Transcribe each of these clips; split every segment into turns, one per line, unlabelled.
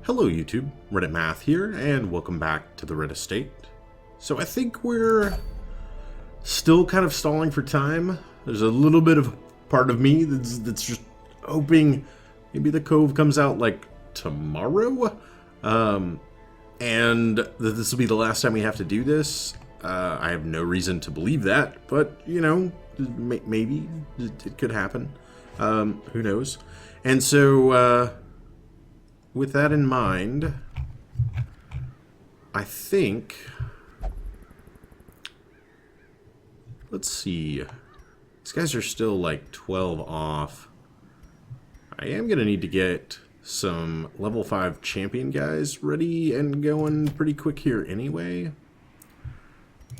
Hello YouTube, Reddit Math here, and welcome back to the Red Estate. So I think we're still kind of stalling for time. There's a little bit of part of me that's just hoping maybe the Cove comes out like tomorrow, and that this will be the last time we have to do this. I have no reason to believe that, but you know, maybe it could happen. Who knows? And so, with that in mind, I think, let's see, these guys are still like 12 off. I am going to need to get some level 5 champion guys ready and going pretty quick here anyway.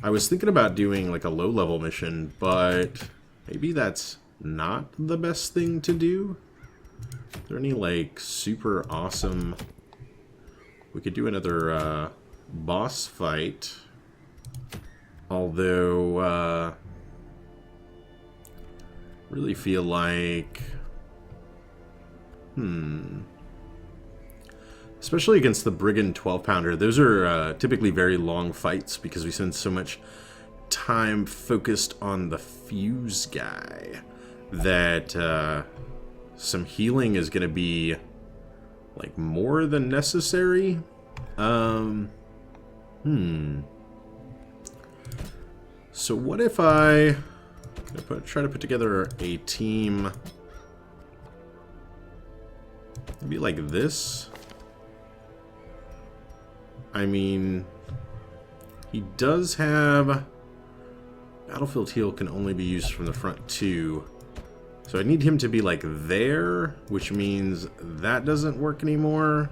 I was thinking about doing like a low level mission, but maybe that's not the best thing to do. Are there any like super awesome... We could do another boss fight. Although, really feel like... Especially against the Brigand 12-pounder. Those are typically very long fights because we spend so much time focused on the fuse guy that some healing is going to be like more than necessary. So what if I try to put together a team maybe like this? I mean, he does have battlefield heal can only be used from the front too. So I need him to be like there, which means that doesn't work anymore.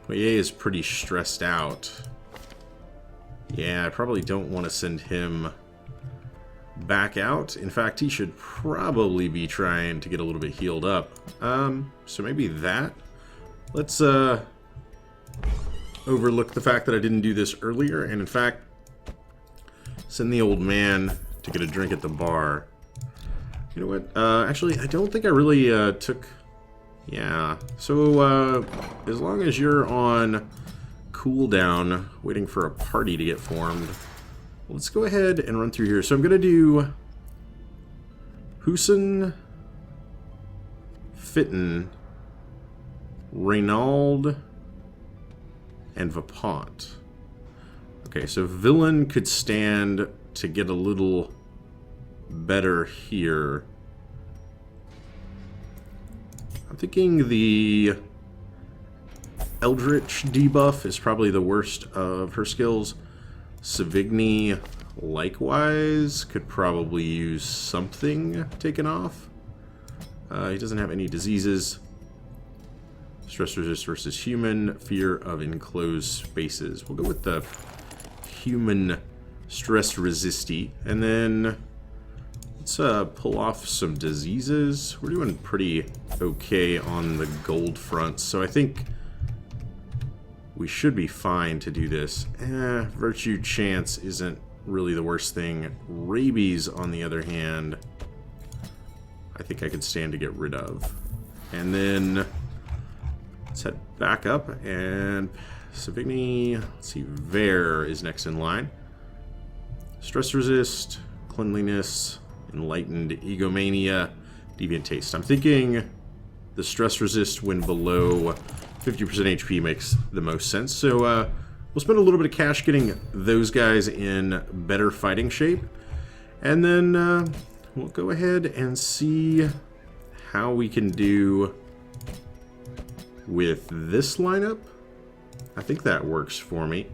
Poye is pretty stressed out. Yeah, I probably don't want to send him back out. In fact, he should probably be trying to get a little bit healed up. So maybe that. Let's overlook the fact that I didn't do this earlier, and in fact, send the old man to get a drink at the bar. You know what? Actually, I don't think I really took... Yeah. So, as long as you're on cooldown, waiting for a party to get formed, let's go ahead and run through here. So I'm going to do Poussin, Fitton, Reynald, and Vipont. Okay, so Villain could stand to get a little better here. I'm thinking the Eldritch debuff is probably the worst of her skills. Savigny, likewise, could probably use something taken off. He doesn't have any diseases. Stress resist versus human, fear of enclosed spaces. We'll go with the human stress resisty, and then let's pull off some diseases. We're doing pretty okay on the gold front, so I think we should be fine to do this. Virtue chance isn't really the worst thing. Rabies, on the other hand, I think I could stand to get rid of. And then let's head back up, and Savigny, let's see, Vare is next in line. Stress resist, cleanliness, enlightened, egomania, deviant taste. I'm thinking the stress resist when below 50% HP makes the most sense. So we'll spend a little bit of cash getting those guys in better fighting shape. And then we'll go ahead and see how we can do with this lineup. I think that works for me.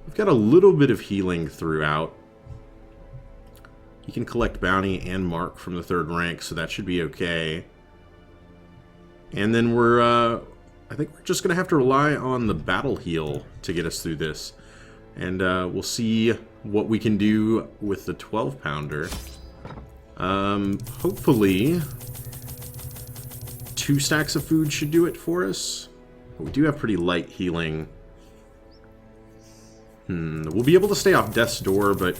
We've got a little bit of healing throughout. You can collect bounty and mark from the 3rd rank, so that should be okay. And then we're, I think we're just going to have to rely on the battle heal to get us through this. And we'll see what we can do with the 12-pounder. Hopefully 2 stacks of food should do it for us. But we do have pretty light healing. We'll be able to stay off death's door, but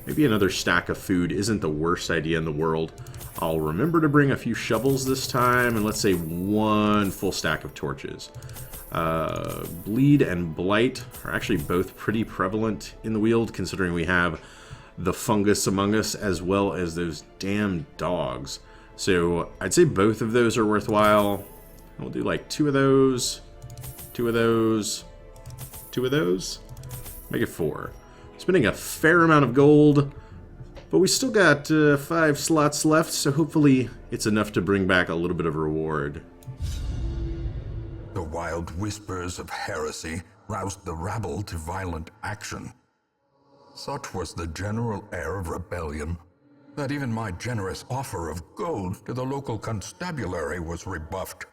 maybe another stack of food isn't the worst idea in the world. I'll remember to bring a few shovels this time, and let's say 1 full stack of torches. Bleed and blight are actually both pretty prevalent in the Weald, considering we have the fungus among us as well as those damn dogs. So I'd say both of those are worthwhile. We'll do like 2 of those, 2 of those, 2 of those. Make it 4. Spending a fair amount of gold, but we still got 5 slots left, so hopefully it's enough to bring back a little bit of reward.
The wild whispers of heresy roused the rabble to violent action. Such was the general air of rebellion that even my generous offer of gold to the local constabulary was rebuffed.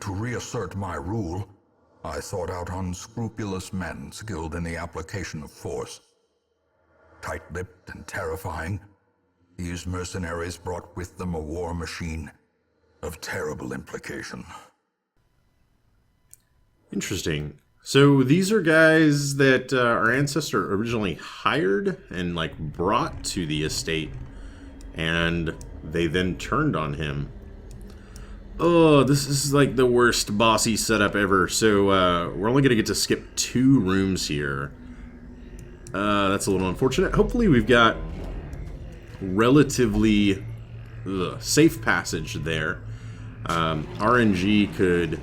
To reassert my rule, I sought out unscrupulous men skilled in the application of force. Tight-lipped and terrifying, these mercenaries brought with them a war machine of terrible implication.
Interesting. So these are guys that our ancestor originally hired and like brought to the estate, and they then turned on him. Oh, this is like the worst bossy setup ever. So we're only going to get to skip 2 rooms here. That's a little unfortunate. Hopefully we've got relatively safe passage there. RNG could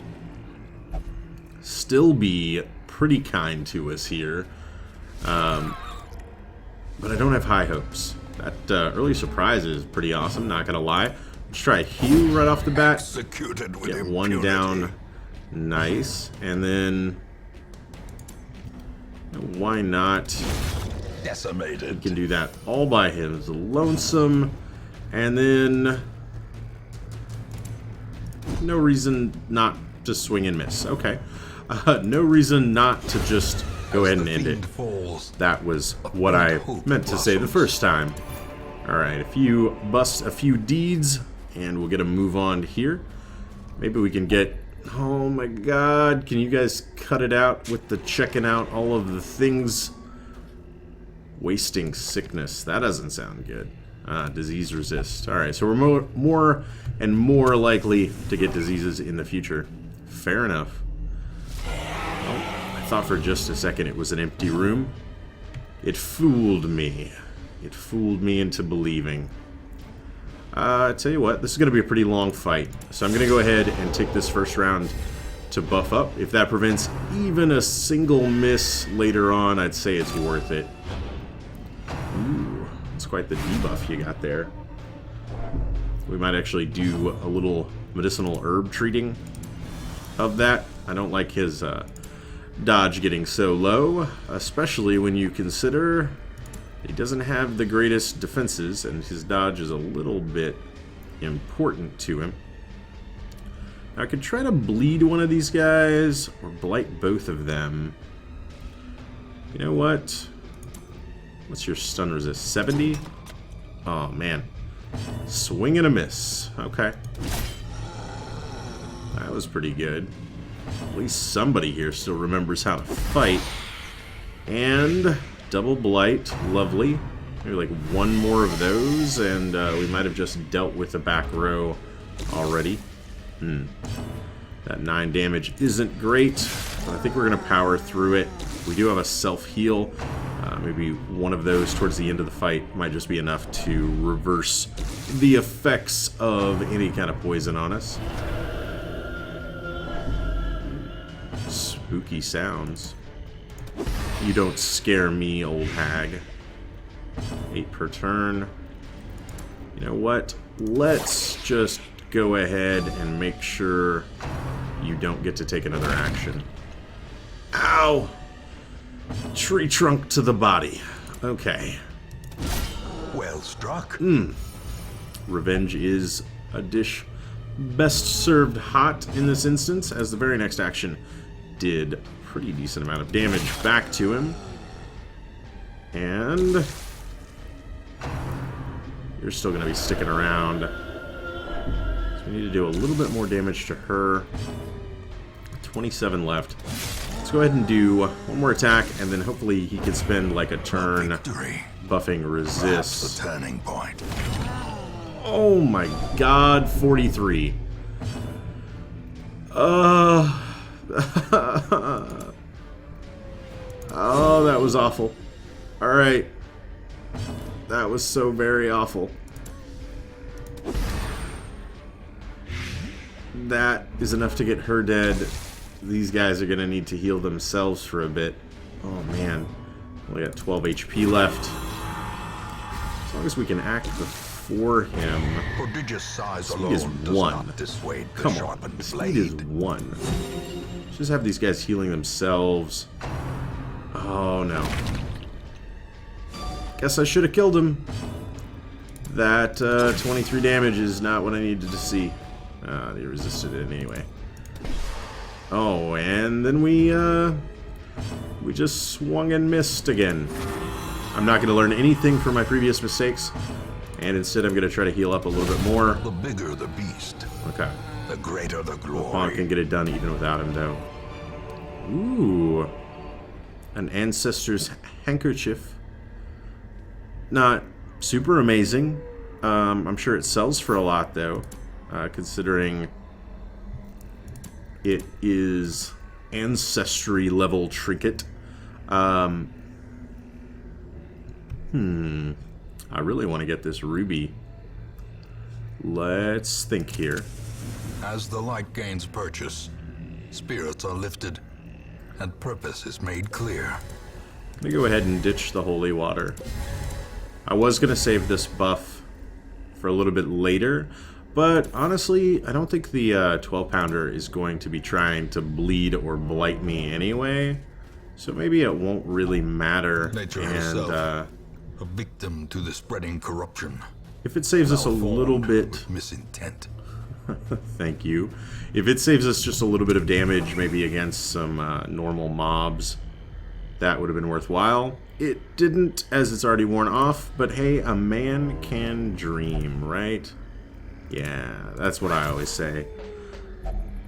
still be pretty kind to us here. But I don't have high hopes. That early surprise is pretty awesome, not going to lie. Let's try a heal right off the bat.
Executed with
Get
impunity.
1 down. Nice. And then why not?
Decimated.
He can do that all by him. It's lonesome. And then no reason not to swing and miss. Okay. No reason not to just go ahead and end it. That was what I meant to say the first time. Alright, if you bust a few deeds, and we'll get a move on here. Maybe we can get... Oh my god, can you guys cut it out with the checking out all of the things? Wasting sickness. That doesn't sound good. Disease resist. Alright, so we're more and more likely to get diseases in the future. Fair enough. I thought for just a second it was an empty room. It fooled me. It fooled me into believing. I tell you what, this is going to be a pretty long fight. So I'm going to go ahead and take this first round to buff up. If that prevents even a single miss later on, I'd say it's worth it. Ooh, that's quite the debuff you got there. We might actually do a little medicinal herb treating of that. I don't like his dodge getting so low, especially when you consider he doesn't have the greatest defenses, and his dodge is a little bit important to him. Now, I could try to bleed one of these guys, or blight both of them. You know what? What's your stun resist? 70? Oh, man. Swing and a miss. Okay. That was pretty good. At least somebody here still remembers how to fight. And... double blight, lovely. Maybe like 1 more of those, and we might have just dealt with the back row already. That 9 damage isn't great, but I think we're going to power through it. We do have a self-heal. Maybe 1 of those towards the end of the fight might just be enough to reverse the effects of any kind of poison on us. Spooky sounds. You don't scare me, old hag. 8 per turn. You know what? Let's just go ahead and make sure you don't get to take another action. Ow! Tree trunk to the body. Okay.
Well struck.
Revenge is a dish best served hot in this instance, as the very next action did pretty decent amount of damage back to him. And you're still going to be sticking around. So we need to do a little bit more damage to her. 27 left. Let's go ahead and do 1 more attack, and then hopefully he can spend like a turn buffing resist.
Perhaps the turning point.
Oh my god, 43. Oh, that was awful. Alright. That was so very awful. That is enough to get her dead. These guys are going to need to heal themselves for a bit. Oh man. We got 12 HP left. As long as we can act before him.
Prodigious size
Speed
alone
is
does
1.
not dissuade the
Come on.
sharpened
Speed is
blade.
1. Just have these guys healing themselves. Oh no. Guess I should have killed him. That 23 damage is not what I needed to see. They resisted it anyway. Oh, and then we just swung and missed again. I'm not going to learn anything from my previous mistakes, and instead I'm going to try to heal up a little bit more.
The bigger the beast,
Okay.
the greater the glory.
Vipont can get it done even without him, though. Ooh. An ancestor's handkerchief. Not super amazing. I'm sure it sells for a lot, though, considering it is ancestry level trinket. I really want to get this ruby. Let's think here.
As the light gains purchase, spirits are lifted, and purpose is made clear.
I'm gonna go ahead and ditch the holy water. I was gonna save this buff for a little bit later, but honestly, I don't think the 12-pounder is going to be trying to bleed or blight me anyway, so maybe it won't really matter.
Nature
and
herself, a victim to the spreading corruption.
if it saves us a little bit,
With misintent.
thank you. If it saves us just a little bit of damage, maybe against some normal mobs, that would have been worthwhile. It didn't, as it's already worn off, but hey, a man can dream, right? Yeah, that's what I always say.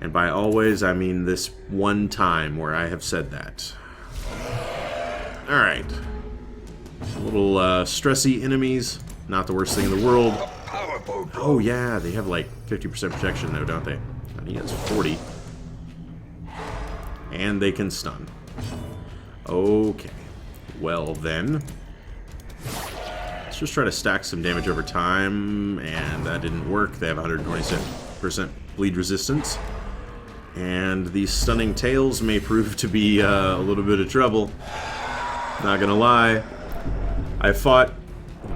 And by always, I mean this one time where I have said that. Alright. Little stressy enemies. Not the worst thing in the world.
Powerful blow.
Oh yeah, they have like 50% protection though, don't they? And he has 40. And they can stun. Okay. Well then. Let's just try to stack some damage over time, and that didn't work. They have 126% bleed resistance. And these stunning tails may prove to be a little bit of trouble. Not gonna lie. I fought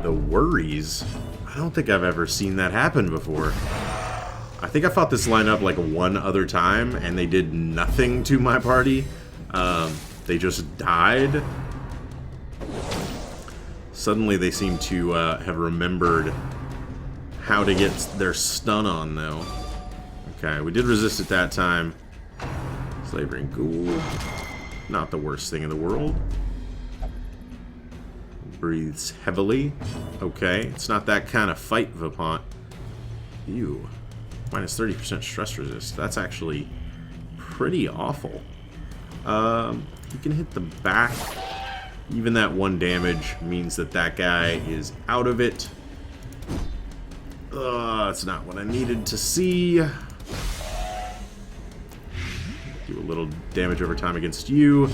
the worries. I don't think I've ever seen that happen before. I think I fought this lineup like one other time, and they did nothing to my party. They just died. Suddenly they seem to have remembered how to get their stun on, though. Okay, we did resist it that time. Slavering ghoul. Not the worst thing in the world. Breathes heavily. Okay, it's not that kind of fight, Vipont. Ew. Minus 30% stress resist. That's actually pretty awful. He can hit the back. Even that one damage means that that guy is out of it. That's not what I needed to see. Do a little damage over time against you.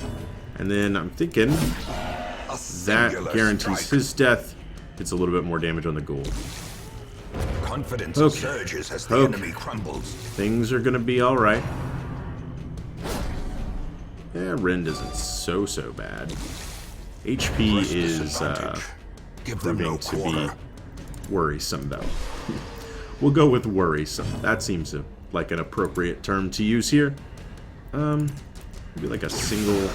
And then I'm thinking that guarantees his death. It's a little bit more damage on the ghoul.
Confidence
Okay.
surges as the
Okay.
enemy crumbles.
Things are gonna be alright. Yeah, Rend isn't so bad. HP
Press
is
disadvantage. Give them
proving
no
to be
quarter.
worrisome, though. We'll go with worrisome. That seems like an appropriate term to use here. Maybe like a single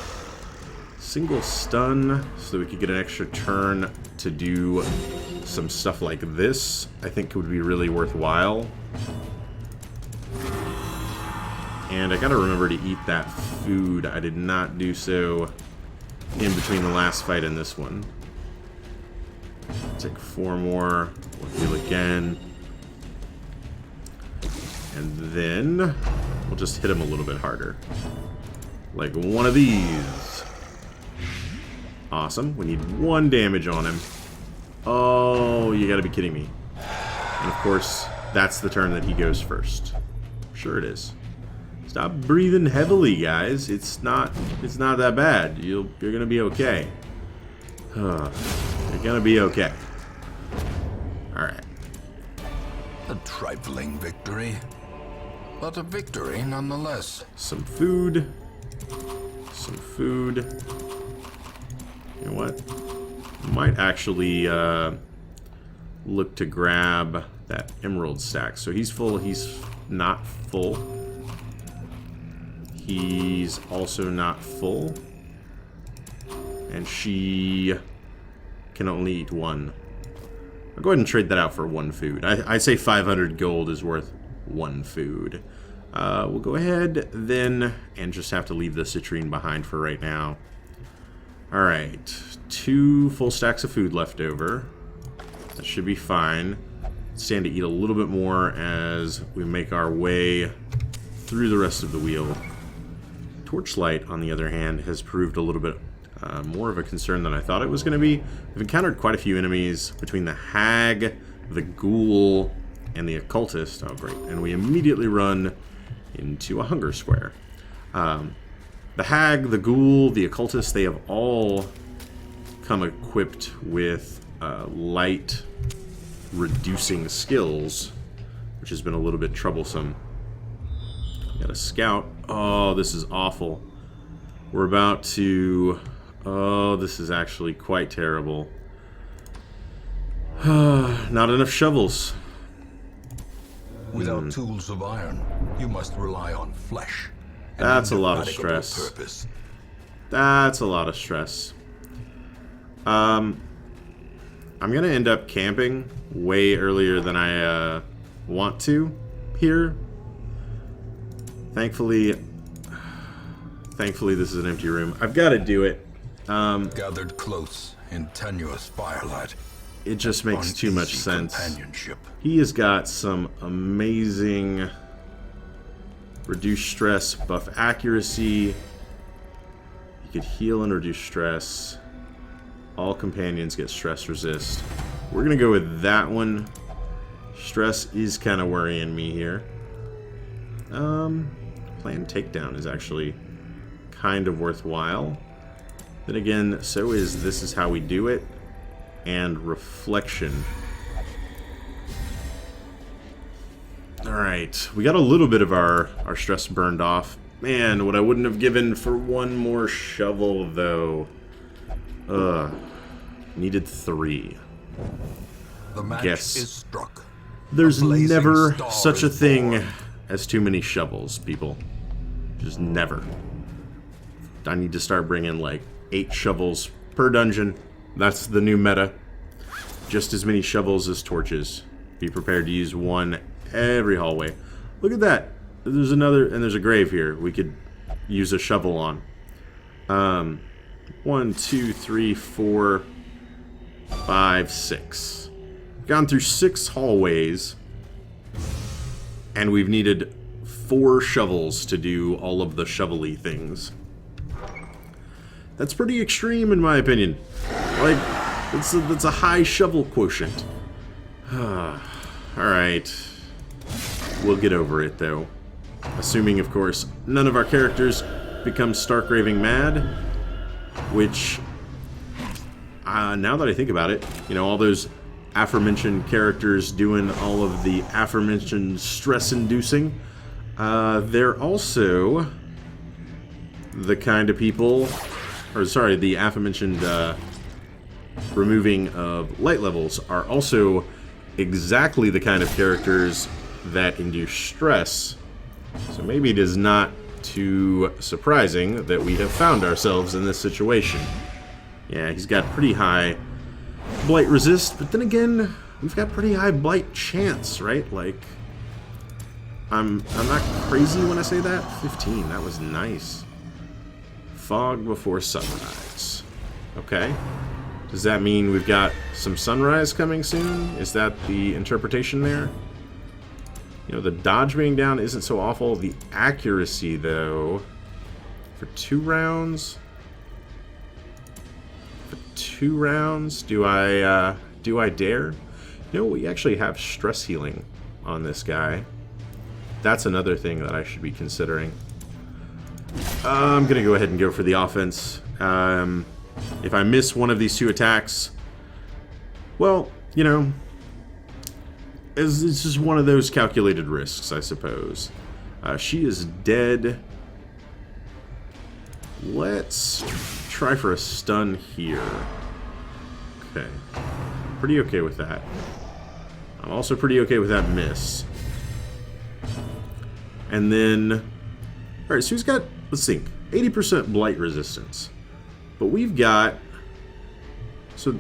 stun, so that we could get an extra turn to do some stuff like this. I think would be really worthwhile. And I gotta remember to eat that food. I did not do so in between the last fight and this one. Take 4 more. We'll heal again. And then we'll just hit him a little bit harder. Like one of these. Awesome. We need 1 damage on him. Oh, you gotta be kidding me. And of course, that's the turn that he goes first. Sure it is. Stop breathing heavily, guys. It's not that bad. You're gonna be okay. You're gonna be okay. Alright.
A trifling victory, but a victory nonetheless.
Some food. Some food. You know what? Might actually look to grab that emerald stack. So he's full, he's not full. He's also not full. And she can only eat one. I'll go ahead and trade that out for one food. I say 500 gold is worth one food. We'll go ahead then and just have to leave the citrine behind for right now. Alright, 2 full stacks of food left over. That should be fine. Stand to eat a little bit more as we make our way through the rest of the wheel. Torchlight, on the other hand, has proved a little bit more of a concern than I thought it was going to be. We've encountered quite a few enemies between the hag, the ghoul, and the occultist. Oh, great. And we immediately run into a hunger square. The hag, the ghoul, the occultist, they have all come equipped with light reducing skills, which has been a little bit troublesome. Got a scout. Oh, this is awful. We're about to... Oh, this is actually quite terrible. Not enough shovels.
Without tools of iron, you must rely on flesh.
That's a lot of stress.
Purpose.
That's a lot of stress. I'm gonna end up camping way earlier than I want to here. Thankfully, this is an empty room. I've got to do it.
Gathered close in tenuous firelight.
It just makes too much sense.
Companionship.
He has got some amazing reduce stress, buff accuracy. He could heal and reduce stress. All companions get stress resist. We're gonna go with that one. Stress is kind of worrying me here. Planned takedown is actually kind of worthwhile. Then again, so is this is how we do it, and reflection. Alright, we got a little bit of our stress burned off. Man, what I wouldn't have given for one more shovel, though. Needed 3.
The match is struck.
There's never
star
such a
is
thing
born.
as too many shovels, people. Just never. I need to start bringing like 8 shovels per dungeon. That's the new meta. Just as many shovels as torches. Be prepared to use one every hallway. Look at that. There's another, and there's a grave here we could use a shovel on. 1, 2, 3, 4, 5, 6. Gone through 6 hallways, and we've needed 4 shovels to do all of the shovel-y things. That's pretty extreme, in my opinion. Like, that's a high shovel quotient. Alright. We'll get over it, though. Assuming, of course, none of our characters become stark raving mad. Which, now that I think about it, you know, all those aforementioned characters doing all of the aforementioned stress-inducing, they're also the kind of people... Or, sorry, the aforementioned removing of light levels are also exactly the kind of characters that induce stress. So maybe it is not too surprising that we have found ourselves in this situation. Yeah, he's got pretty high blight resist, but then again, we've got pretty high blight chance, right? Like, I'm not crazy when I say that. 15, that was nice. Fog before sunrise. Okay. Does that mean we've got some sunrise coming soon? Is that the interpretation there? You know, the dodge being down isn't so awful. The accuracy, though, for 2 rounds. For 2 rounds, do I dare? You know, we actually have stress healing on this guy. That's another thing that I should be considering. I'm going to go ahead and go for the offense. If I miss one of these 2 attacks, well, you know, it's just one of those calculated risks, I suppose. She is dead. Let's try for a stun here. Okay. Pretty okay with that. I'm also pretty okay with that miss. And then... Alright, so he's got, let's think, 80% blight resistance. But we've got... So,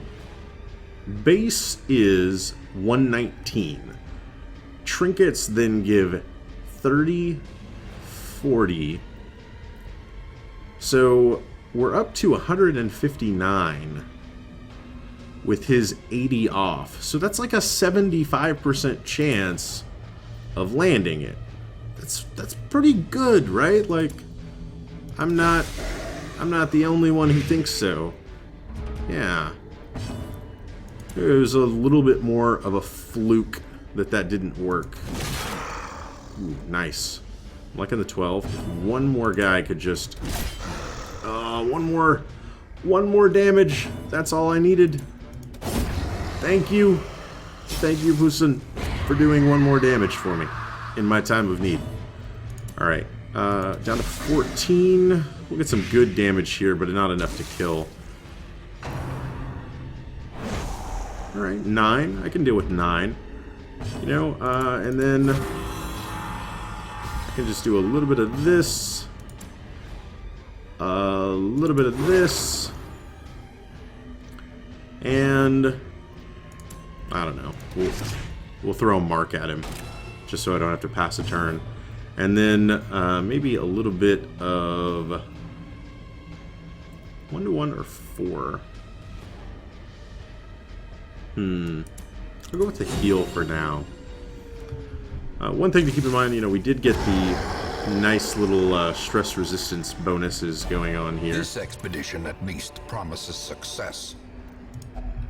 base is 119. Trinkets then give 30, 40... So, we're up to 159 with his 80 off. So that's like a 75% chance of landing it. That's pretty good, right? Like, I'm not the only one who thinks so. Yeah. It was a little bit more of a fluke that didn't work. Ooh, nice. I'm liking the 12. If one more guy could just... one more damage. That's all I needed. Thank you. Thank you, Poussin, for doing one more damage for me in my time of need. Alright, down to 14. We'll get some good damage here, but not enough to kill. Alright, 9. I can deal with 9. You know, and then I can just do a little bit of this. A little bit of this. And I don't know. We'll throw a mark at him just so I don't have to pass a turn. And then maybe a little bit of 1-1 or 4. I'll go with the heal for now. One thing to keep in mind, you know, we did get the nice little stress resistance bonuses going on here.
This expedition at least promises success.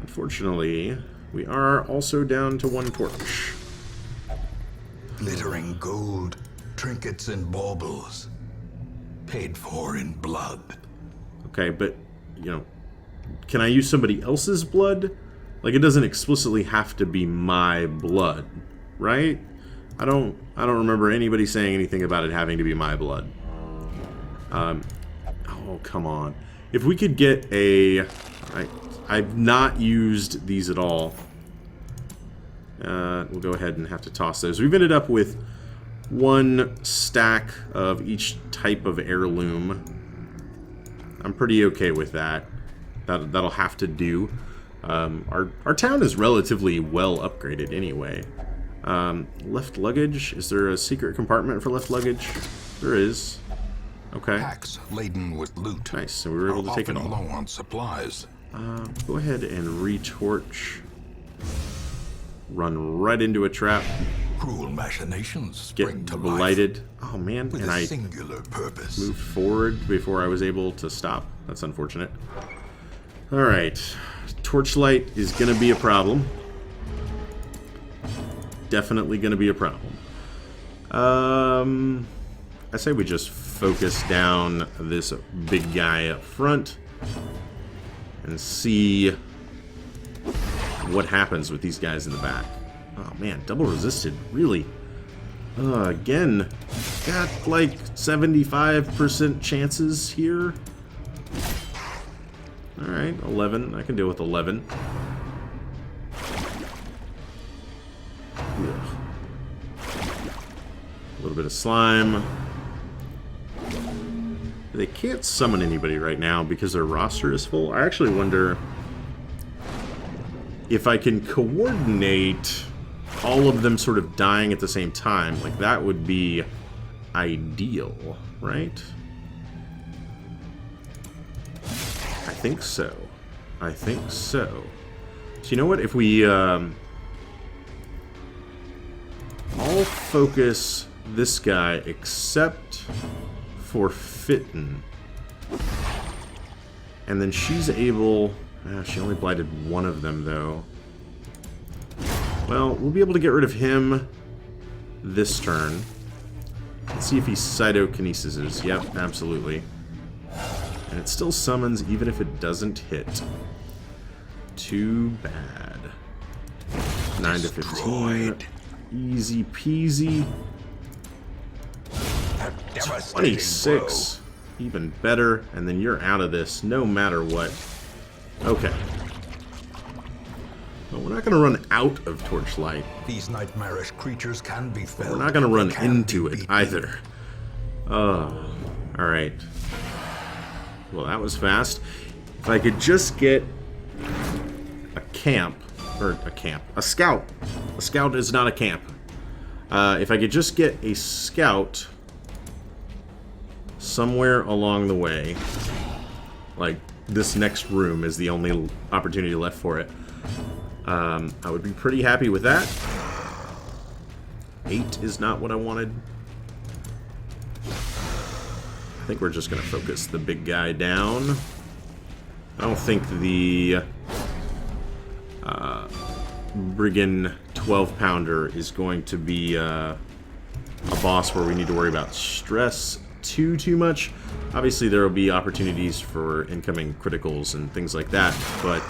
Unfortunately, we are also down to 1 torch.
Glittering gold, trinkets and baubles, paid for in blood.
Okay, but, you know, can I use somebody else's blood? Like, it doesn't explicitly have to be my blood, right? I don't remember anybody saying anything about it having to be my blood. Oh, come on. If we could get a... I've not used these at all. We'll go ahead and have to toss those. We've ended up with 1 stack of each type of heirloom. I'm pretty okay with that. That'll have to do. Our town is relatively well upgraded anyway. Left luggage. Is there a secret compartment for left luggage? There is. Okay.
Packs laden with loot.
Nice. So we were able to take it all.
Low on supplies.
Go ahead and retorch. Run right into a trap.
Cruel machinations
Get
spring to
blighted.
life
Oh man,
with
and
a
I
singular purpose.
moved forward before I was able to stop. That's unfortunate. Alright. Torchlight is going to be a problem. Definitely going to be a problem. I say we just focus down this big guy up front and see what happens with these guys in the back. Oh man, double resisted, really? Again, got like 75% chances here. Alright, 11. I can deal with 11. Ugh. A little bit of slime. They can't summon anybody right now because their roster is full. I actually wonder if I can coordinate all of them sort of dying at the same time. Like, that would be ideal, right? I think so. I think so. So you know what? If we all focus this guy except for Fitton. And then she's able... she only blighted one of them, though. Well, we'll be able to get rid of him this turn. Let's see if he cytokinesises. Yep, absolutely. And it still summons even if it doesn't hit. Too bad. 9 to 15. Easy peasy. 26. Even better. And then you're out of this no matter what. Okay. Well, we're not going to run out of torchlight.
These nightmarish creatures can be felled.
We're not going to run into it either. Oh, alright. Well, that was fast. If I could just get a camp, or a scout. A scout is not a camp. If I could just get a scout somewhere along the way, like this next room is the only opportunity left for it, I would be pretty happy with that. 8 is not what I wanted. I think we're just going to focus the big guy down. I don't think the Brigand 12-pounder is going to be a boss where we need to worry about stress too much. Obviously, there will be opportunities for incoming criticals and things like that, but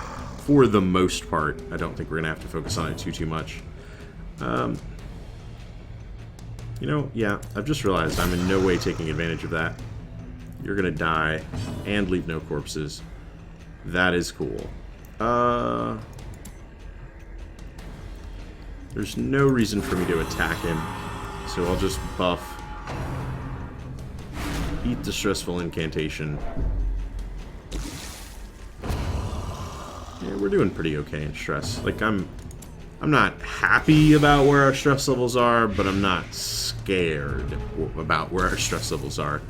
for the most part, I don't think we're going to have to focus on it too much. You know, yeah, I've just realized I'm in no way taking advantage of that. You're going to die and leave no corpses. That is cool. There's no reason for me to attack him, so I'll just buff. Eat the stressful incantation. Yeah, we're doing pretty okay in stress. Like, I'm not happy about where our stress levels are, but I'm not scared about where our stress levels are.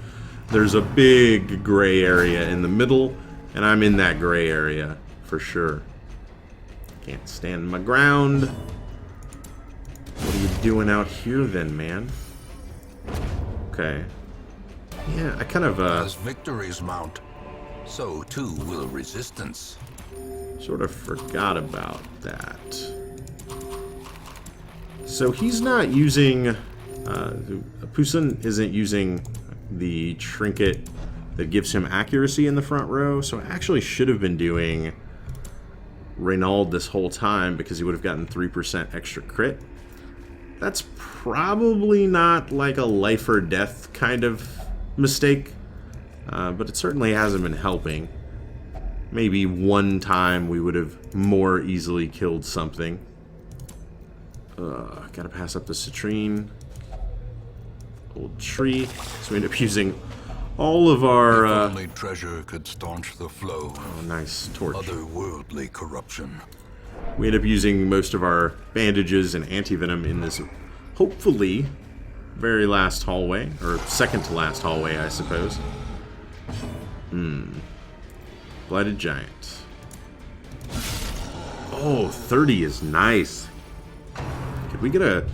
There's a big gray area in the middle, and I'm in that gray area for sure. Can't stand my ground. What are you doing out here then, man? Okay. Yeah, I kind of,
As victories mount, so too will resistance.
sort of forgot about that. So he's not using, Poussin isn't using the trinket that gives him accuracy in the front row, so I actually should have been doing Reynald this whole time because he would have gotten 3% extra crit. That's probably not like a life or death kind of mistake, but it certainly hasn't been helping. Maybe one time we would have more easily killed something. Gotta pass up the citrine. Old tree. So we end up using all of our...
If only treasure could staunch the flow.
Oh, nice torch.
Otherworldly corruption.
We end up using most of our bandages and anti-venom in this, hopefully, very last hallway. Or second to last hallway, I suppose. Blighted Giant. Oh, 30 is nice. Could we get a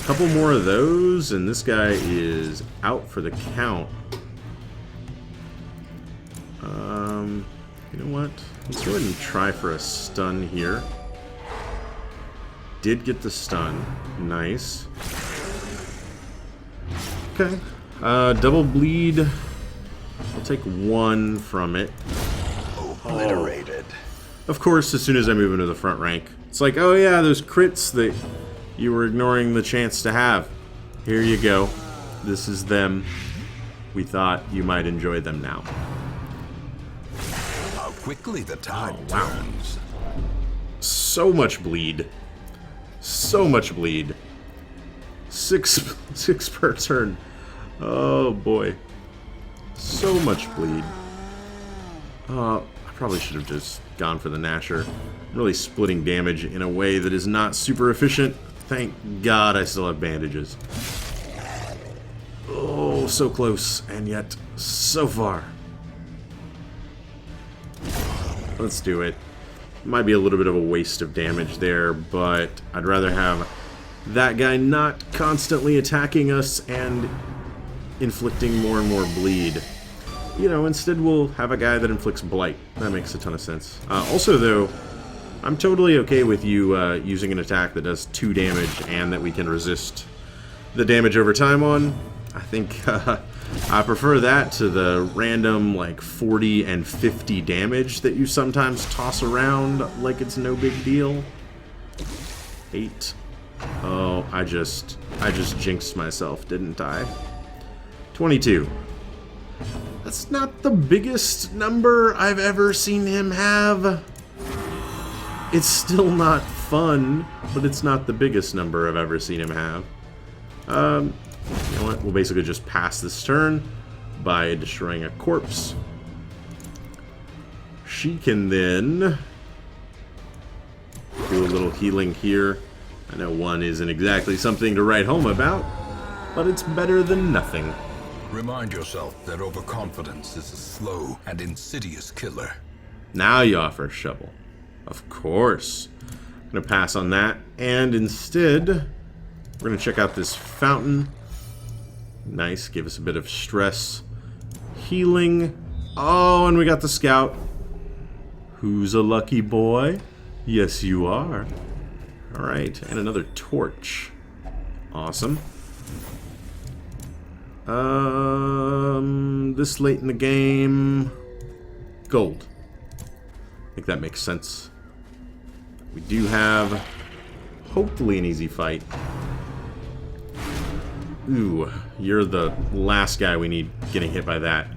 couple more of those? And this guy is out for the count. You know what? Let's go ahead and try for a stun here. Did get the stun. Nice. Okay. Double bleed. I'll take 1 from it.
Obliterated.
Of course, as soon as I move into the front rank, it's like, oh yeah, those crits that you were ignoring the chance to have. Here you go. This is them. We thought you might enjoy them now.
How quickly the tide
wow.
turns.
So much bleed. So much bleed. 6 per turn. Oh boy. So much bleed. I probably should have just gone for the Nasher. I'm really splitting damage in a way that is not super efficient. Thank God I still have bandages. Oh, so close, and yet so far. Let's do it. Might be a little bit of a waste of damage there, but I'd rather have that guy not constantly attacking us and inflicting more and more bleed. You know, instead we'll have a guy that inflicts blight. That makes a ton of sense. Also, though, I'm totally okay with you using an attack that does 2 damage and that we can resist the damage over time on. I think I prefer that to the random like 40 and 50 damage that you sometimes toss around like it's no big deal. 8. Oh, I just jinxed myself, didn't I? 22. That's not the biggest number I've ever seen him have. It's still not fun, but it's not the biggest number I've ever seen him have. You know what? We'll basically just pass this turn by destroying a corpse. She can then do a little healing here. I know 1 isn't exactly something to write home about, but it's better than nothing.
Remind yourself that overconfidence is a slow and insidious killer.
Now you offer shovel. Of course. I'm going to pass on that. And instead, we're going to check out this fountain. Nice. Give us a bit of stress. Healing. Oh, and we got the scout. Who's a lucky boy? Yes, you are. Alright. And another torch. Awesome. This late in the game. Gold. I think that makes sense. We do have, hopefully, an easy fight. Ooh, you're the last guy we need getting hit by that.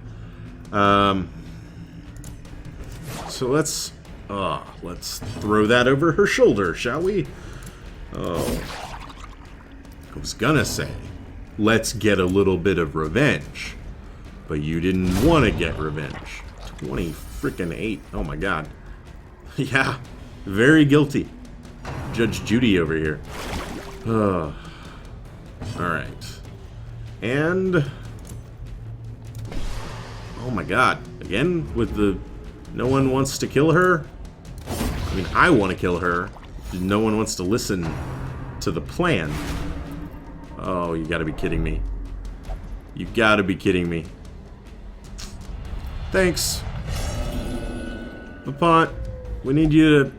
So let's throw that over her shoulder, shall we? Oh, I was gonna say, let's get a little bit of revenge, but you didn't want to get revenge. 20 oh my god. Yeah, very guilty. Judge Judy over here. Alright. And... oh my god. Again, with the... no one wants to kill her? I mean, I want to kill her. No one wants to listen to the plan. Oh, you gotta be kidding me. You gotta be kidding me. Thanks. Vipont, we need you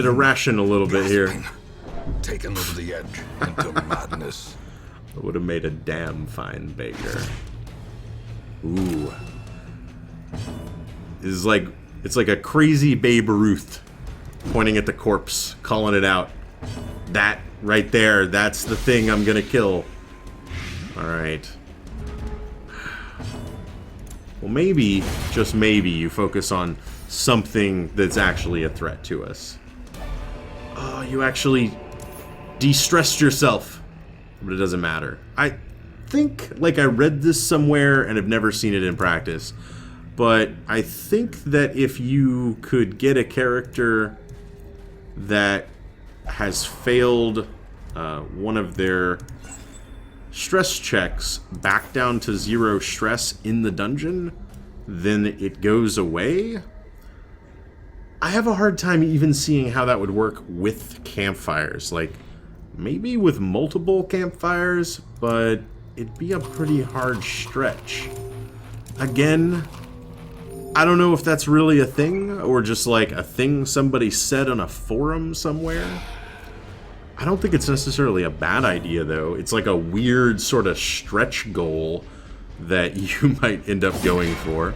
to ration a little bit here.
Taken over the edge into madness.
I would have made a damn fine beggar. Ooh. It's like a crazy Babe Ruth pointing at the corpse, calling it out. That right there, that's the thing I'm gonna kill. Alright. Well, maybe, just maybe, you focus on something that's actually a threat to us. Oh, you actually de-stressed yourself. But it doesn't matter. I think, like, I read this somewhere and have never seen it in practice. But I think that if you could get a character that has failed one of their stress checks back down to 0 stress in the dungeon, then it goes away. I have a hard time even seeing how that would work with campfires. Like, maybe with multiple campfires, but it'd be a pretty hard stretch. Again, I don't know if that's really a thing, or just like a thing somebody said on a forum somewhere. I don't think it's necessarily a bad idea, though. It's like a weird sort of stretch goal that you might end up going for.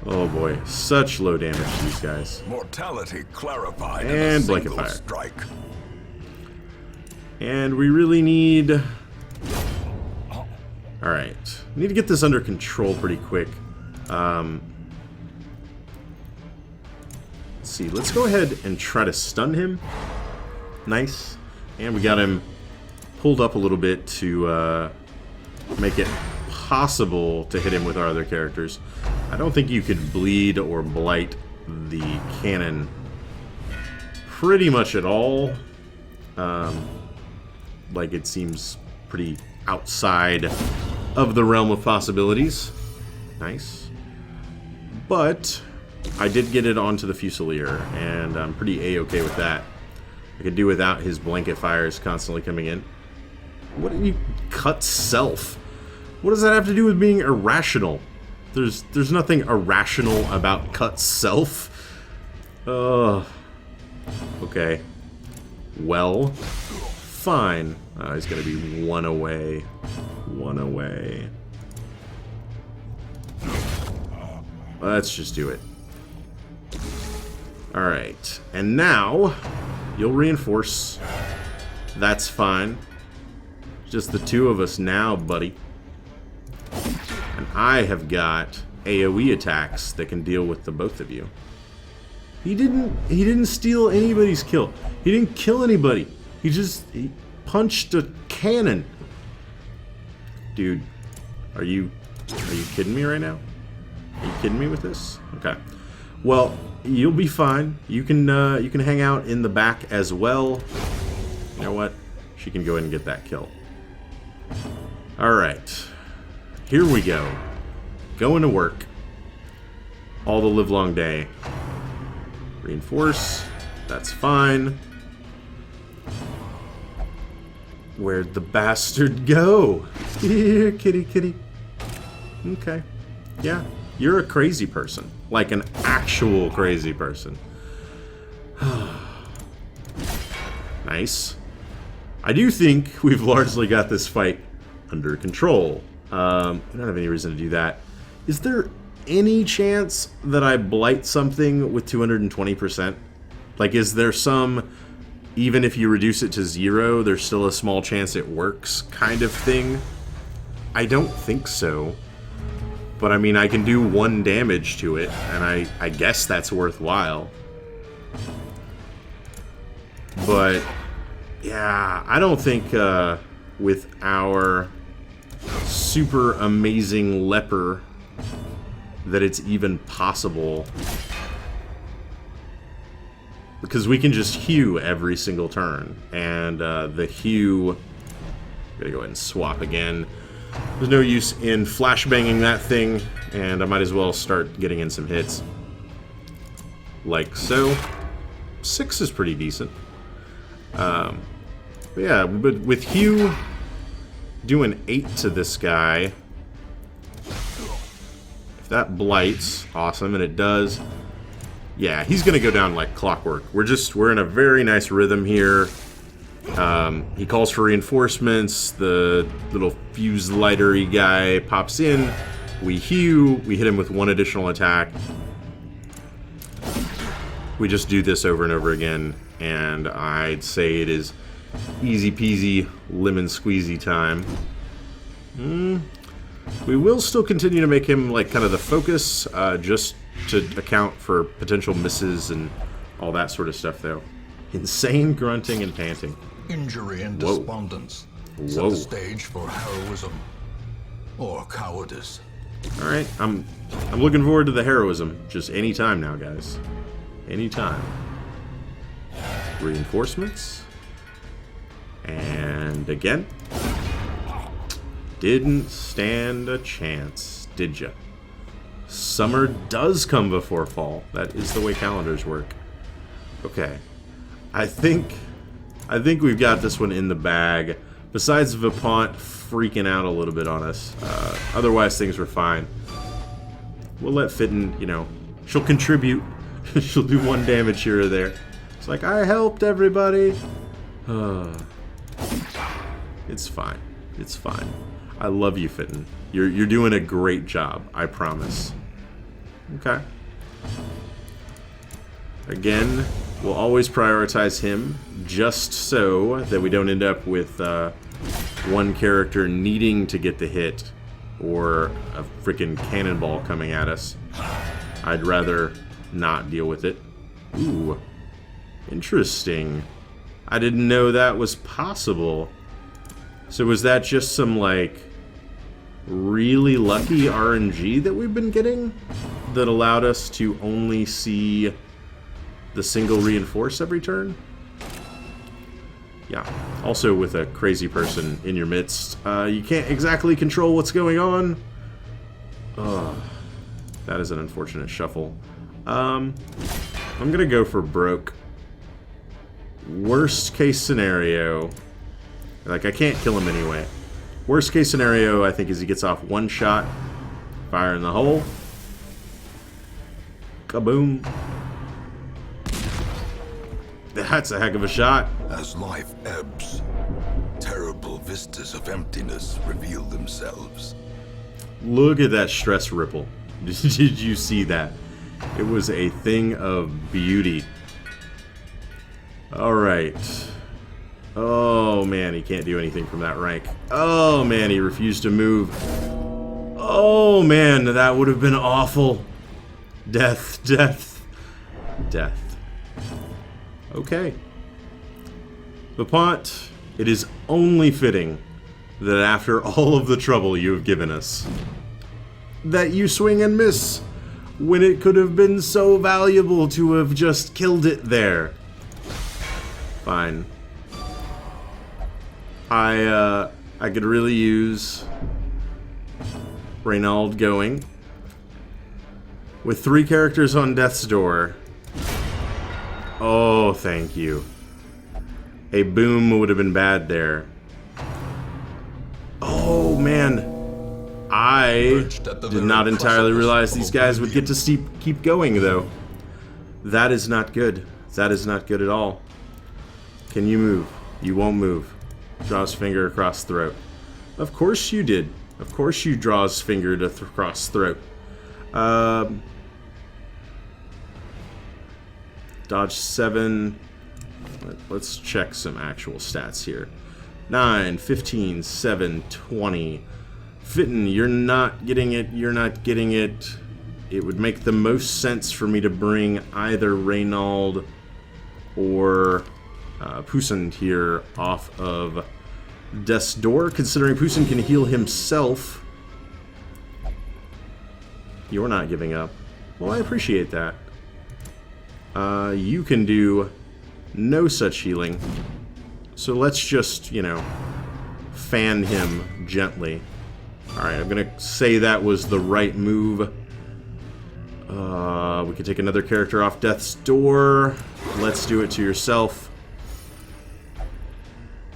Oh boy, such low damage to these guys.
Mortality clarified
and
in a
blanket
single
fire.
strike.
And we really need... alright. We need to get this under control pretty quick. Let's see, let's go ahead and try to stun him. Nice. And we got him pulled up a little bit to make it possible to hit him with our other characters. I don't think you could bleed or blight the cannon pretty much at all. Like, it seems pretty outside of the realm of possibilities. Nice. But I did get it onto the Fusilier, and I'm pretty A-okay with that. I could do without his blanket fires constantly coming in. What do you... cut self? What does that have to do with being irrational? There's nothing irrational about cut self. Okay. Well, fine. He's going to be one away. One away. Let's just do it. Alright. And now, you'll reinforce. That's fine. Just the two of us now, buddy. And I have got AoE attacks that can deal with the both of you. He didn't steal anybody's kill. He didn't kill anybody. He punched a cannon. Dude, are you kidding me right now? Are you kidding me with this? Okay. Well, you'll be fine. You can hang out in the back as well. You know what? She can go ahead and get that kill. All right. Here we go. Going to work. All the livelong day. Reinforce. That's fine. Where'd the bastard go? Here, kitty, kitty. Okay. Yeah, you're a crazy person. Like an actual crazy person. Nice. I do think we've largely got this fight under control. I don't have any reason to do that. Is there any chance that I blight something with 220%? Like, is there some, even if you reduce it to 0, there's still a small chance it works kind of thing? I don't think so. But I mean, I can do 1 damage to it, and I guess that's worthwhile. But, yeah, I don't think with our super amazing leper that it's even possible. Because we can just hew every single turn. And the hew... I'm gonna go ahead and swap again. There's no use in flashbanging that thing, and I might as well start getting in some hits. Like so. 6 is pretty decent. But yeah, but with hew doing 8 to this guy, if that blights, awesome, and it does. Yeah, he's gonna go down like clockwork. We're in a very nice rhythm here. He calls for reinforcements. The little fuse lighter-y guy pops in. We hew. We hit him with 1 additional attack. We just do this over and over again, and I'd say it is easy peasy lemon squeezy time. We will still continue to make him like kind of the focus, just to account for potential misses and all that sort of stuff, though. Insane grunting and panting.
Injury and despondence. Set the stage for heroism or cowardice.
All right, I'm looking forward to the heroism. Just any time now, guys. Anytime. Reinforcements. And again. Didn't stand a chance, did ya? Summer does come before fall. That is the way calendars work. Okay. I think we've got this one in the bag. Besides Vipont freaking out a little bit on us. Otherwise, things were fine. We'll let Fitton, you know, she'll contribute. She'll do 1 damage here or there. It's like, I helped everybody. It's fine. It's fine. I love you, Fitton. You're doing a great job. I promise. Okay. Again, we'll always prioritize him, just so that we don't end up with one character needing to get the hit, or a freaking cannonball coming at us. I'd rather not deal with it. Ooh. Interesting. I didn't know that was possible. So was that just some, like, really lucky RNG that we've been getting that allowed us to only see the single reinforce every turn? Yeah. Also, with a crazy person in your midst, you can't exactly control what's going on. That is an unfortunate shuffle. I'm gonna go for broke. Worst case scenario... Like, I can't kill him anyway. Worst case scenario, I think, is he gets off 1 shot. Fire in the hole. Kaboom. That's a heck of a shot.
As life ebbs, terrible vistas of emptiness reveal themselves.
Look at that stress ripple. Did you see that? It was a thing of beauty. Alright. Oh man, he can't do anything from that rank. Oh man, he refused to move. Oh man, that would have been awful. Death, death, death. Okay. Vipont, it is only fitting that after all of the trouble you have given us, that you swing and miss when it could have been so valuable to have just killed it there. Fine. I could really use Reynald going. With 3 characters on death's door. Oh, thank you. A boom would have been bad there. Oh, man. I did not entirely realize these guys would get to keep going, though. That is not good. That is not good at all. Can you move? You won't move. Draws finger across throat. Of course you did. Of course you draws finger to cross throat. Dodge 7. Let's check some actual stats here. 9, 15, 7, 20. Fitton, you're not getting it. You're not getting it. It would make the most sense for me to bring either Reynald or Poussin here off of Death's Door, considering Poussin can heal himself. You're not giving up. Well, I appreciate that. You can do no such healing. So let's just, you know, fan him gently. Alright, I'm gonna say that was the right move. We could take another character off Death's Door. Let's do it to yourself.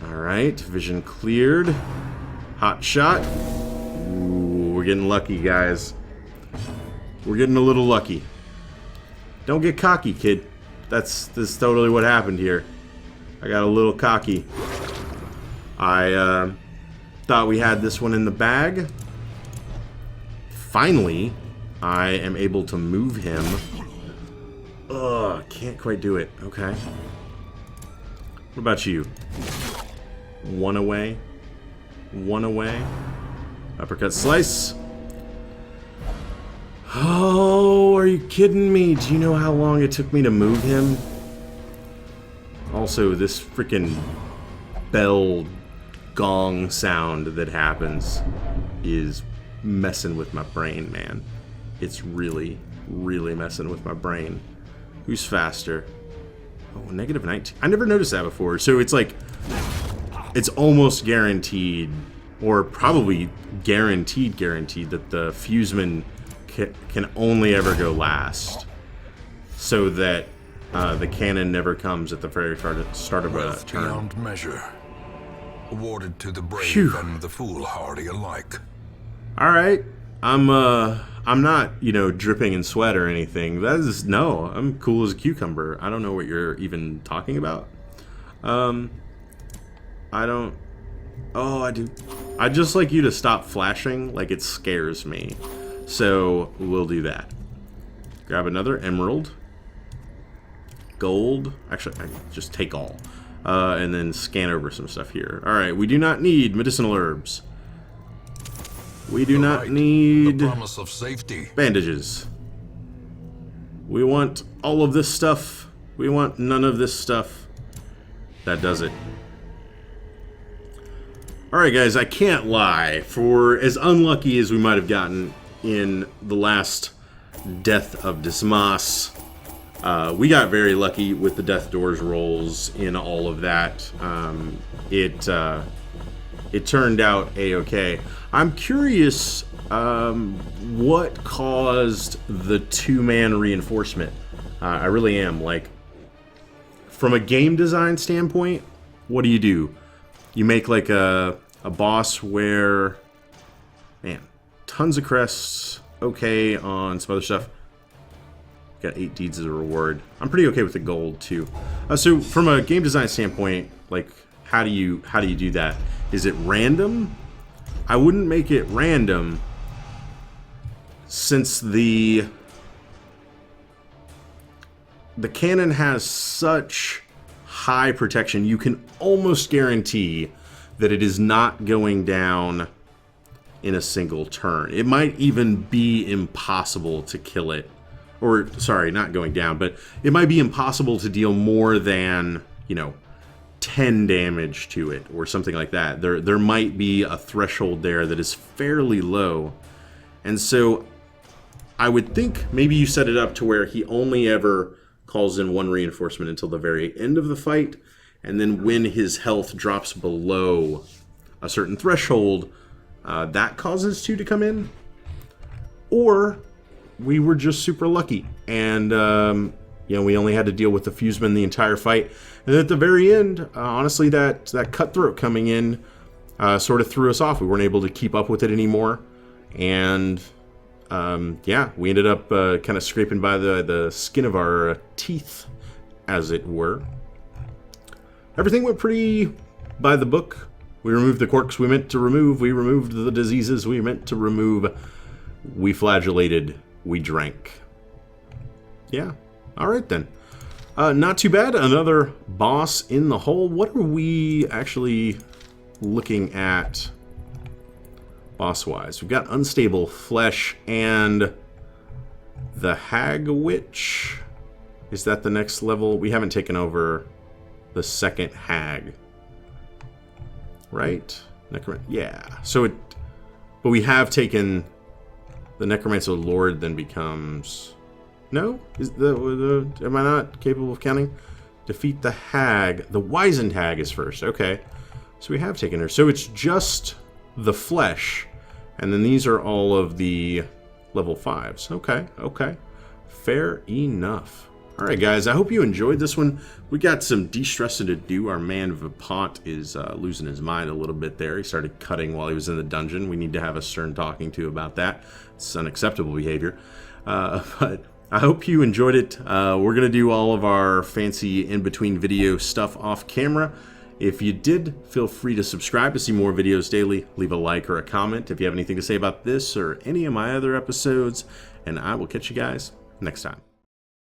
Alright, vision cleared. Hot shot. Ooh, we're getting lucky, guys. We're getting a little lucky. Don't get cocky, kid. This is totally what happened here. I got a little cocky. I thought we had this one in the bag. Finally, I am able to move him. Ugh, can't quite do it. Okay. What about you? One away. One away. Uppercut slice. Oh, are you kidding me? Do you know how long it took me to move him? Also, this freaking bell gong sound that happens is messing with my brain, man. It's really, really messing with my brain. Who's faster? Oh, negative 19. I never noticed that before. So it's like, it's almost guaranteed, or probably guaranteed that the fuseman can only ever go last, so that the cannon never comes at the very start of a turn.
Beyond measure, awarded to the brave and the foolhardy alike.
All right, I'm not, you know, dripping in sweat or anything. That is, no, I'm cool as a cucumber. I don't know what you're even talking about. I don't. Oh, I do. I'd just like you to stop flashing, like it scares me. So we'll do that. Grab another emerald. Gold. Actually, I just take all. And then scan over some stuff here. Alright, we do not need medicinal herbs. We do not need
the promise of safety.
Bandages. We want all of this stuff. We want none of this stuff. That does it. Alright guys, I can't lie. For as unlucky as we might have gotten in the last Death of Dismas, we got very lucky with the Death Doors rolls in all of that. It turned out a-okay. I'm curious what caused the 2-man reinforcement. I really am. Like, from a game design standpoint, what do? You make like a boss where, man, tons of crests, okay on some other stuff. Got 8 deeds as a reward. I'm pretty okay with the gold too. So from a game design standpoint, like how do you do that? Is it random? I wouldn't make it random, since the cannon has such high protection, you can almost guarantee that it is not going down in a single turn. It might even be impossible to kill it. Or, sorry, not going down, but it might be impossible to deal more than, 10 damage to it or something like that. There might be a threshold there that is fairly low. And so I would think maybe you set it up to where he only ever calls in 1 reinforcement until the very end of the fight, and then when his health drops below a certain threshold, that causes 2 to come in. Or we were just super lucky, and we only had to deal with the fuseman the entire fight. And then at the very end, honestly, that cutthroat coming in sort of threw us off. We weren't able to keep up with it anymore, and we ended up kind of scraping by the skin of our teeth, as it were. Everything went pretty by the book. We removed the quirks we meant to remove. We removed the diseases we meant to remove. We flagellated. We drank. Yeah. All right, then. Not too bad. Another boss in the hole. What are we actually looking at boss-wise? We've got Unstable Flesh and the Hag Witch. Is that the next level? We haven't taken over the second Hag. Right? Yeah. But we have taken the Necromancer Lord, then becomes... No? Am I not capable of counting? Defeat the Hag. The Wizened Hag is first. Okay. So we have taken her. So it's just the flesh. And then these are all of the level 5s. Okay. Fair enough. Alright guys, I hope you enjoyed this one. We got some de-stressing to do. Our man Vipont is losing his mind a little bit there. He started cutting while he was in the dungeon. We need to have a stern talking to about that. It's unacceptable behavior. But I hope you enjoyed it. We're going to do all of our fancy in-between video stuff off camera. If you did, feel free to subscribe to see more videos daily. Leave a like or a comment if you have anything to say about this or any of my other episodes. And I will catch you guys next time.